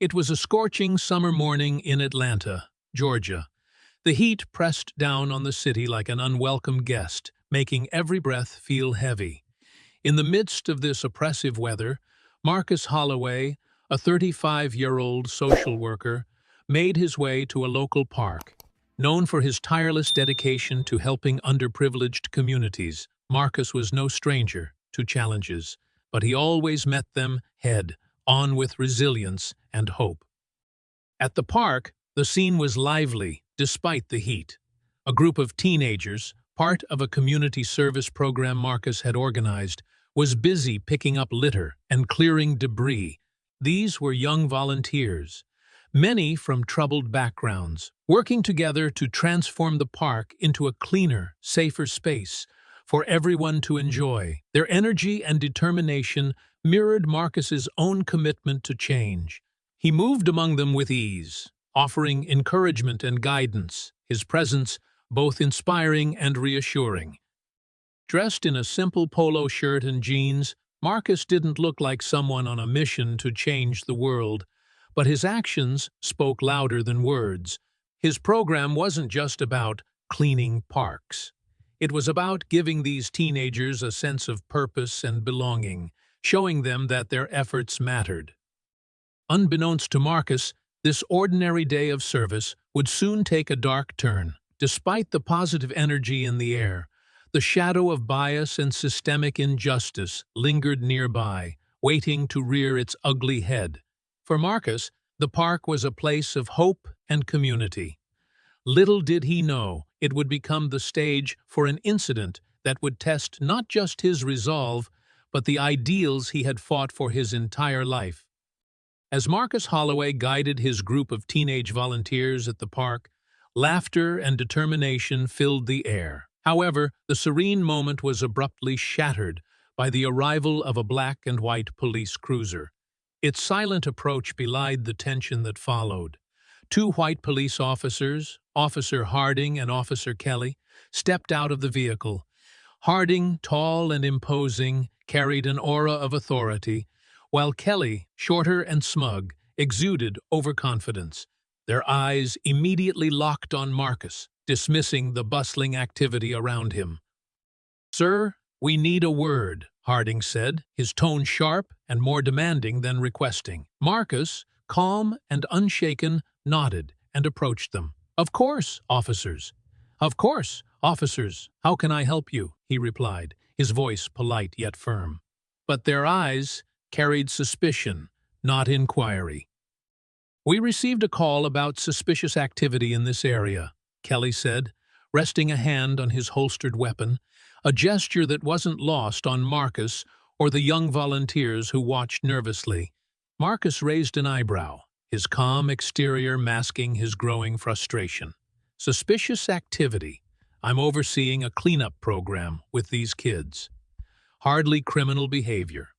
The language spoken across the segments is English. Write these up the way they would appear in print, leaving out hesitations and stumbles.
It was a scorching summer morning in Atlanta, Georgia. The heat pressed down on the city like an unwelcome guest, making every breath feel heavy. In the midst of this oppressive weather, Marcus Holloway, a 35-year-old social worker, made his way to a local park. Known for his tireless dedication to helping underprivileged communities, Marcus was no stranger to challenges, but he always met them head-on with resilience and hope. At the park, the scene was lively despite the heat. A group of teenagers, part of a community service program Marcus had organized, was busy picking up litter and clearing debris. These were young volunteers, many from troubled backgrounds, working together to transform the park into a cleaner, safer space for everyone to enjoy. Their energy and determination mirrored Marcus's own commitment to change. He moved among them with ease, offering encouragement and guidance, his presence both inspiring and reassuring. Dressed in a simple polo shirt and jeans, Marcus didn't look like someone on a mission to change the world, but his actions spoke louder than words. His program wasn't just about cleaning parks. It was about giving these teenagers a sense of purpose and belonging, showing them that their efforts mattered. Unbeknownst to Marcus, this ordinary day of service would soon take a dark turn. Despite the positive energy in the air, the shadow of bias and systemic injustice lingered nearby, waiting to rear its ugly head. For Marcus, the park was a place of hope and community. Little did he know it would become the stage for an incident that would test not just his resolve, but the ideals he had fought for his entire life. As Marcus Holloway guided his group of teenage volunteers at the park, laughter and determination filled the air. However, the serene moment was abruptly shattered by the arrival of a black and white police cruiser. Its silent approach belied the tension that followed. Two white police officers, Officer Harding and Officer Kelly, stepped out of the vehicle. Harding, tall and imposing, carried an aura of authority, while Kelly, shorter and smug, exuded overconfidence. Their eyes immediately locked on Marcus, dismissing the bustling activity around him. "Sir, we need a word," Harding said, his tone sharp and more demanding than requesting. Marcus, calm and unshaken, nodded and approached them. "Of course, officers. Of course, officers. How can I help you?" he replied, his voice polite yet firm. But their eyes carried suspicion, not inquiry. "We received a call about suspicious activity in this area," Kelly said, resting a hand on his holstered weapon, a gesture that wasn't lost on Marcus or the young volunteers who watched nervously. Marcus raised an eyebrow, his calm exterior masking his growing frustration. "Suspicious activity. I'm overseeing a cleanup program with these kids. Hardly criminal behavior."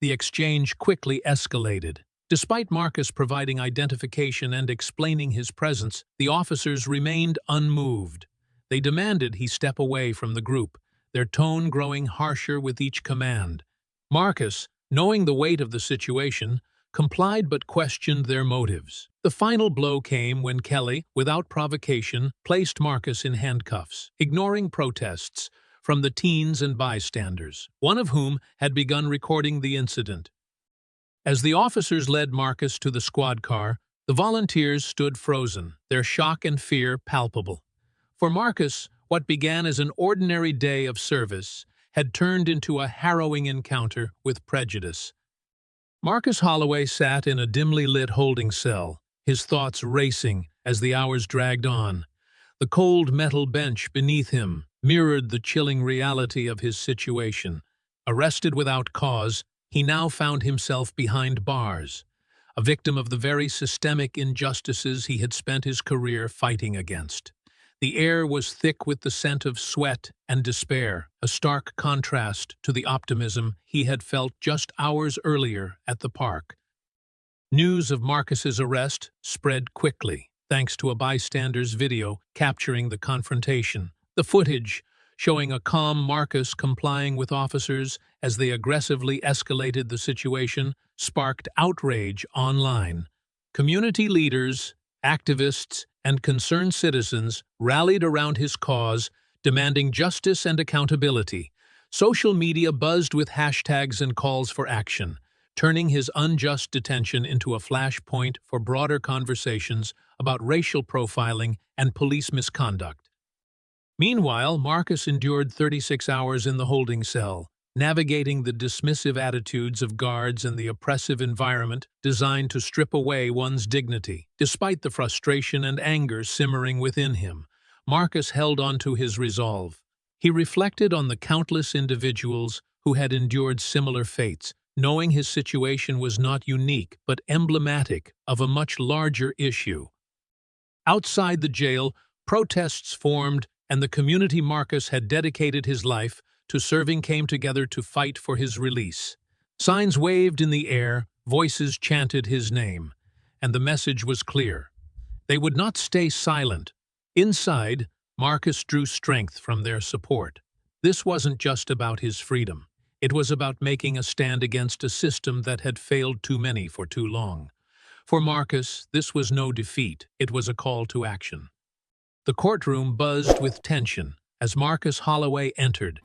The exchange quickly escalated. Despite Marcus providing identification and explaining his presence, the officers remained unmoved. They demanded he step away from the group, their tone growing harsher with each command. Marcus, knowing the weight of the situation, complied but questioned their motives. The final blow came when Kelly, without provocation, placed Marcus in handcuffs, ignoring protests from the teens and bystanders, one of whom had begun recording the incident. As the officers led Marcus to the squad car, the volunteers stood frozen, their shock and fear palpable. For Marcus, what began as an ordinary day of service had turned into a harrowing encounter with prejudice. Marcus Holloway sat in a dimly lit holding cell, his thoughts racing as the hours dragged on. The cold metal bench beneath him mirrored the chilling reality of his situation. Arrested without cause, he now found himself behind bars, a victim of the very systemic injustices he had spent his career fighting against. The air was thick with the scent of sweat and despair, a stark contrast to the optimism he had felt just hours earlier at the park. News of Marcus's arrest spread quickly, thanks to a bystander's video capturing the confrontation. The footage, showing a calm Marcus complying with officers as they aggressively escalated the situation, sparked outrage online. Community leaders, activists, and concerned citizens rallied around his cause, demanding justice and accountability. Social media buzzed with hashtags and calls for action, turning his unjust detention into a flashpoint for broader conversations about racial profiling and police misconduct. Meanwhile, Marcus endured 36 hours in the holding cell, navigating the dismissive attitudes of guards and the oppressive environment designed to strip away one's dignity. Despite the frustration and anger simmering within him, Marcus held on to his resolve. He reflected on the countless individuals who had endured similar fates, knowing his situation was not unique but emblematic of a much larger issue. Outside the jail, protests formed, and the community Marcus had dedicated his life to serving came together to fight for his release. Signs waved in the air, voices chanted his name, and the message was clear. They would not stay silent. Inside, Marcus drew strength from their support. This wasn't just about his freedom. It was about making a stand against a system that had failed too many for too long. For Marcus, this was no defeat, it was a call to action. The courtroom buzzed with tension as Marcus Holloway entered,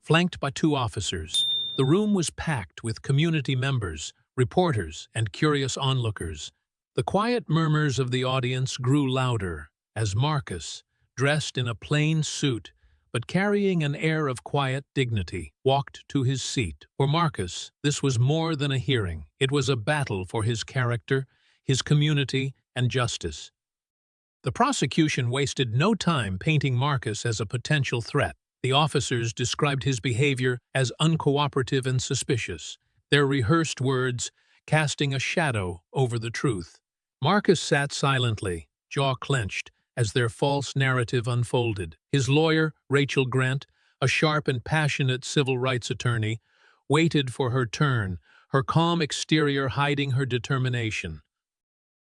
flanked by two officers. The room was packed with community members, reporters, and curious onlookers. The quiet murmurs of the audience grew louder as Marcus, dressed in a plain suit but carrying an air of quiet dignity, walked to his seat. For Marcus, this was more than a hearing. It was a battle for his character, his community, and justice. The prosecution wasted no time painting Marcus as a potential threat. The officers described his behavior as uncooperative and suspicious, their rehearsed words casting a shadow over the truth. Marcus sat silently, jaw clenched, as their false narrative unfolded. His lawyer, Rachel Grant, a sharp and passionate civil rights attorney, waited for her turn, her calm exterior hiding her determination.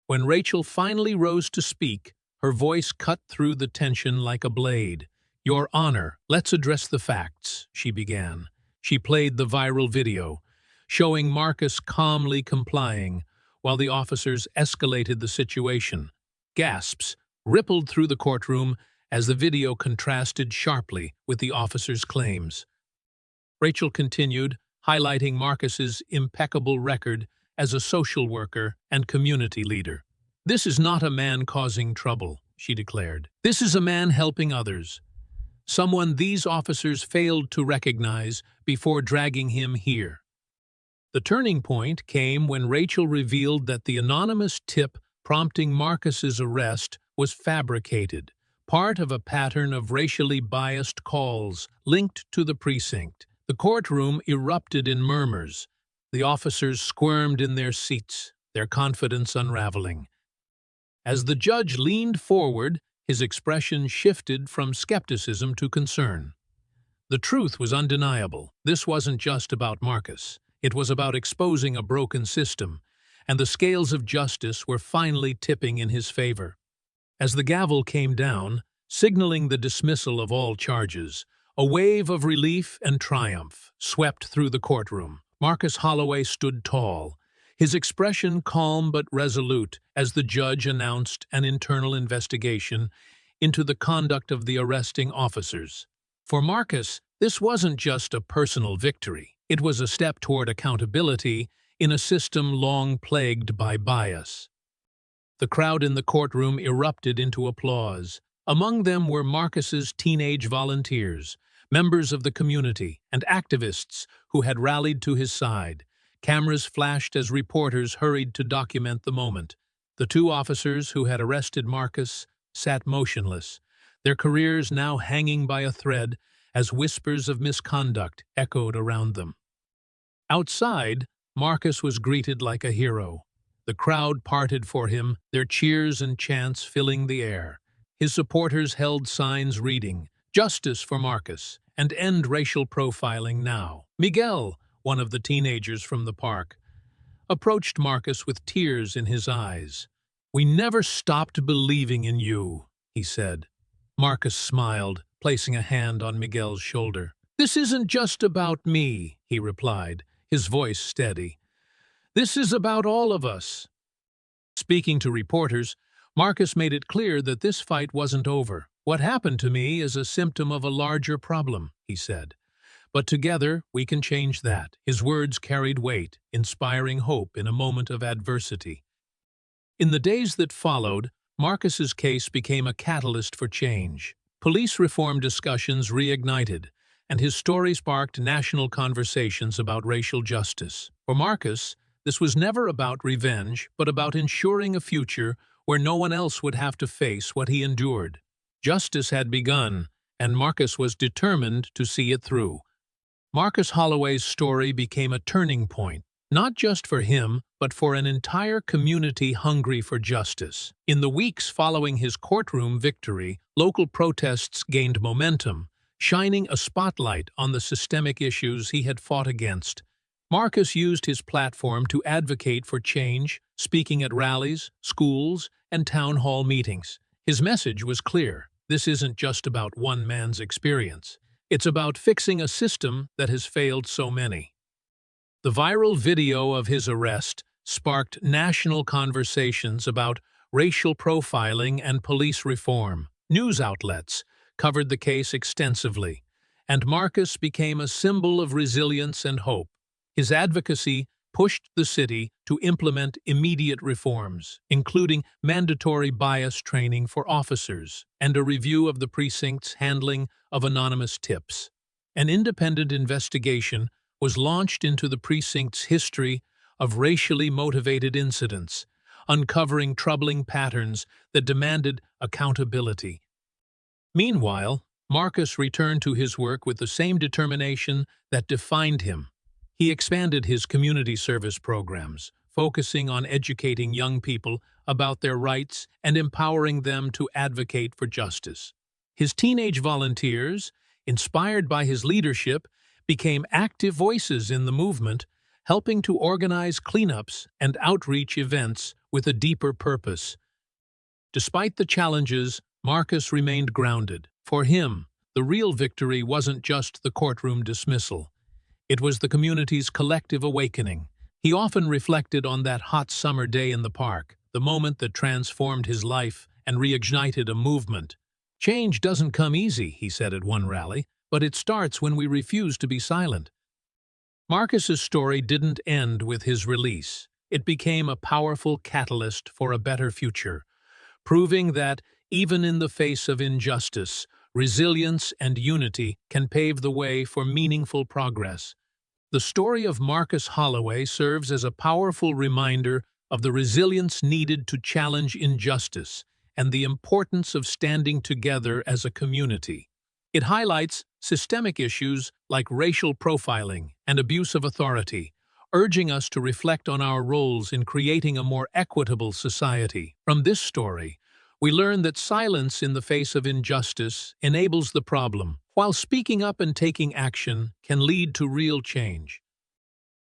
When Rachel finally rose to speak, her voice cut through the tension like a blade. "Your Honor, let's address the facts," she began. She played the viral video, showing Marcus calmly complying, while the officers escalated the situation. Gasps rippled through the courtroom as the video contrasted sharply with the officers' claims. Rachel continued, highlighting Marcus's impeccable record as a social worker and community leader. "This is not a man causing trouble," she declared. "This is a man helping others. Someone these officers failed to recognize before dragging him here." The turning point came when Rachel revealed that the anonymous tip prompting Marcus's arrest was fabricated, part of a pattern of racially biased calls linked to the precinct. The courtroom erupted in murmurs. The officers squirmed in their seats, their confidence unraveling. As the judge leaned forward, his expression shifted from skepticism to concern. The truth was undeniable. This wasn't just about Marcus. It was about exposing a broken system, and the scales of justice were finally tipping in his favor. As the gavel came down, signaling the dismissal of all charges, a wave of relief and triumph swept through the courtroom. Marcus Holloway stood tall, his expression calm but resolute as the judge announced an internal investigation into the conduct of the arresting officers. For Marcus, this wasn't just a personal victory. It was a step toward accountability in a system long plagued by bias. The crowd in the courtroom erupted into applause. Among them were Marcus's teenage volunteers, members of the community, and activists who had rallied to his side. Cameras flashed as reporters hurried to document the moment. The two officers who had arrested Marcus sat motionless, their careers now hanging by a thread as whispers of misconduct echoed around them. Outside, Marcus was greeted like a hero. The crowd parted for him, their cheers and chants filling the air. His supporters held signs reading, "Justice for Marcus," and "End racial profiling now." Miguel, one of the teenagers from the park, approached Marcus with tears in his eyes. "We never stopped believing in you," he said. Marcus smiled, placing a hand on Miguel's shoulder. "This isn't just about me," he replied, his voice steady. "This is about all of us." Speaking to reporters, Marcus made it clear that this fight wasn't over. "What happened to me is a symptom of a larger problem," he said. "But together, we can change that." His words carried weight, inspiring hope in a moment of adversity. In the days that followed, Marcus's case became a catalyst for change. Police reform discussions reignited, and his story sparked national conversations about racial justice. For Marcus, this was never about revenge, but about ensuring a future where no one else would have to face what he endured. Justice had begun, and Marcus was determined to see it through. Marcus Holloway's story became a turning point, not just for him, but for an entire community hungry for justice. In the weeks following his courtroom victory, local protests gained momentum, shining a spotlight on the systemic issues he had fought against. Marcus used his platform to advocate for change, speaking at rallies, schools, and town hall meetings. His message was clear. This isn't just about one man's experience. It's about fixing a system that has failed so many. The viral video of his arrest sparked national conversations about racial profiling and police reform. News outlets covered the case extensively, and Marcus became a symbol of resilience and hope. His advocacy pushed the city to implement immediate reforms, including mandatory bias training for officers and a review of the precinct's handling of anonymous tips. An independent investigation was launched into the precinct's history of racially motivated incidents, uncovering troubling patterns that demanded accountability. Meanwhile, Marcus returned to his work with the same determination that defined him. He expanded his community service programs, focusing on educating young people about their rights and empowering them to advocate for justice. His teenage volunteers, inspired by his leadership, became active voices in the movement, helping to organize cleanups and outreach events with a deeper purpose. Despite the challenges, Marcus remained grounded. For him, the real victory wasn't just the courtroom dismissal. It was the community's collective awakening. He often reflected on that hot summer day in the park, the moment that transformed his life and reignited a movement. "Change doesn't come easy," he said at one rally, "but it starts when we refuse to be silent." Marcus's story didn't end with his release. It became a powerful catalyst for a better future, proving that, even in the face of injustice, resilience and unity can pave the way for meaningful progress. The story of Marcus Holloway serves as a powerful reminder of the resilience needed to challenge injustice and the importance of standing together as a community. It highlights systemic issues like racial profiling and abuse of authority, urging us to reflect on our roles in creating a more equitable society. From this story, we learn that silence in the face of injustice enables the problem, while speaking up and taking action can lead to real change.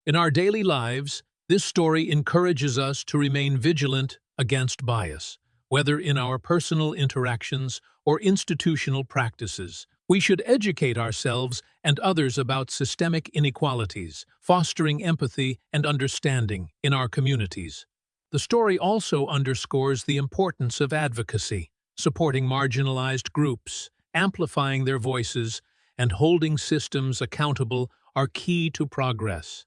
In our daily lives, this story encourages us to remain vigilant against bias, whether in our personal interactions or institutional practices. We should educate ourselves and others about systemic inequalities, fostering empathy and understanding in our communities. The story also underscores the importance of advocacy, supporting marginalized groups, amplifying their voices, and holding systems accountable are key to progress.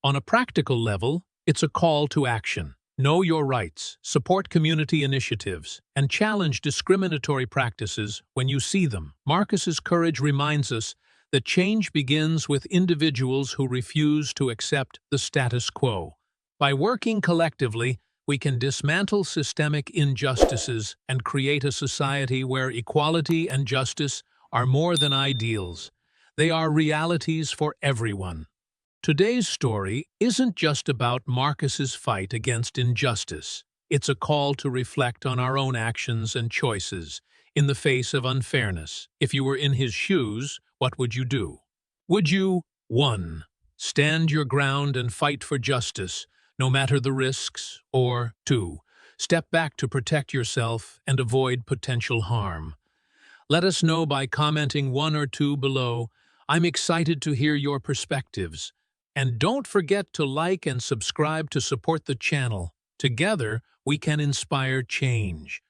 On a practical level, it's a call to action. Know your rights, support community initiatives, and challenge discriminatory practices when you see them. Marcus's courage reminds us that change begins with individuals who refuse to accept the status quo. By working collectively, we can dismantle systemic injustices and create a society where equality and justice are more than ideals. They are realities for everyone. Today's story isn't just about Marcus's fight against injustice. It's a call to reflect on our own actions and choices in the face of unfairness. If you were in his shoes, what would you do? Would you 1. Stand your ground and fight for justice, no matter the risks, or 2. Step back to protect yourself and avoid potential harm? Let us know by commenting one or two below. I'm excited to hear your perspectives. And don't forget to like and subscribe to support the channel. Together, we can inspire change.